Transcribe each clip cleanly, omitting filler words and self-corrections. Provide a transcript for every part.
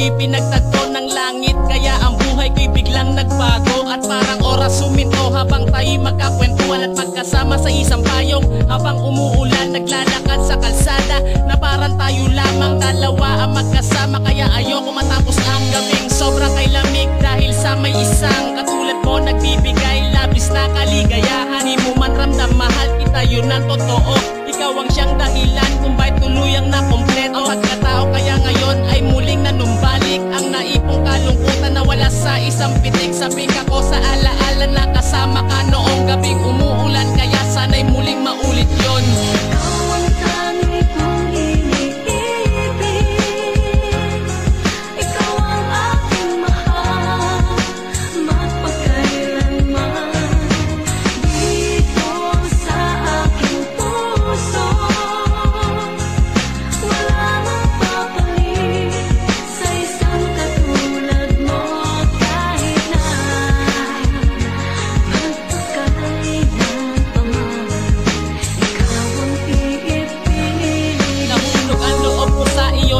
muli pinagtagpo ng langit, kaya ang buhay ko'y biglang nagbago. At parang oras suminto habang tayo magkakwentuhan at magkasama sa isang payong. Habang umuulan naglalakad sa kalsada, na parang tayo lamang dalawa ang magkasama. Kaya ayoko matapos ang gabing sobrang kay lamig, dahil sa may isang katulad mo nagbibigay labis na kaligayahan. Di mo man ramdam mahal kita, yun ang totoo. Ikaw ang siyang dahilan kung bakit tuluyang nakompleto. Pagkatao kaya ngayon ay muling nanumbalik ang naipong kalungkutan na wala sa isang pitik. Sabik ako sa alaala na kasama ka noong gabing umuulan, kaya sana'y muling maulit yun.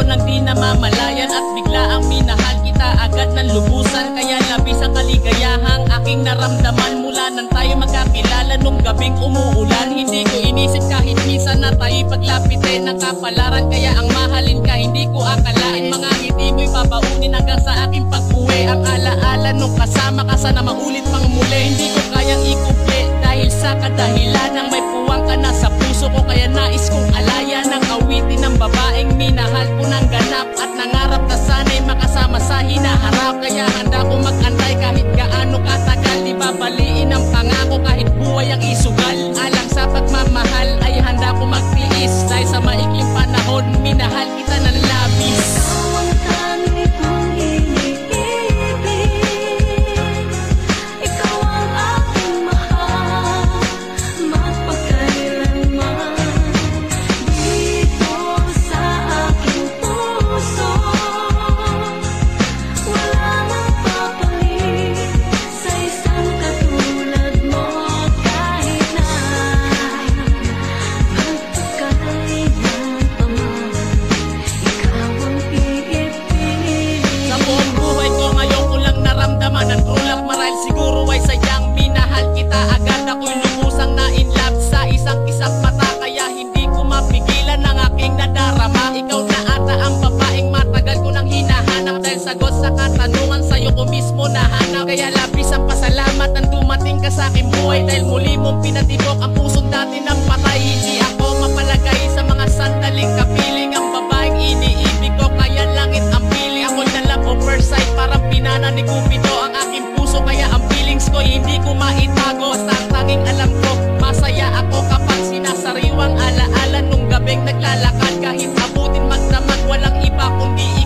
Nang di namamalayan at bigla ang minahal kita agad ng lubusan. Kaya labis ang kaligayahang aking naramdaman mula nang tayo magkakilala nung gabing umuulan. Hindi ko inisip kahit minsan na tayo paglapitin ng kapalaran, kaya ang mahalin ka hindi ko akalain. Mga ngiti mo'y babaunin hanggang sa aking pag-uwi. Ang alaala nung kasama ka sana maulit pang muli. Hindi ko kayang ikumpli dahil sa kadahilan ng may puwang ka na sa puso ko. Kaya nais kong alaya ng awitin ng babaeng minahal ko ng ganap, at nangarap na sana'y makasama sa hinaharap. Kaya handa ko mag-antay kahit gaano katagal. Di babaliin ang pangako kahit buhay ang isugal. Alang sa pagmamahal ay handa ko magtiis, dahil sa maikling panahon minahal kita ng labis. Siguro ay sadyang minahal kita agad. Ako'y lubusang na in love sa isang kisap mata, kaya hindi ko mapigilan ang aking nadarama. Ikaw na ata ang babaeng matagal ko nang hinahanap, dahil sagot sa katanungan sa'yo ko mismo nahanap. Kaya labis ang pasalamat nang dumating ka sa aking buhay, dahil muli mong pinatibok ang pusong dati ng patay. Hindi ako mapalagay sa mga sandaling kapiling ang babaeng iniibig ko, kaya langit ang piling. Ako na lang o first sight, parang pinana ni Cupido ang aking puso. Kaya ang feelings ko hindi ko maitago. Sa tanging alam ko, masaya ako kapag sinasariwang alaala nung gabing naglalakad. Kahit abutin magdamag, walang iba kundi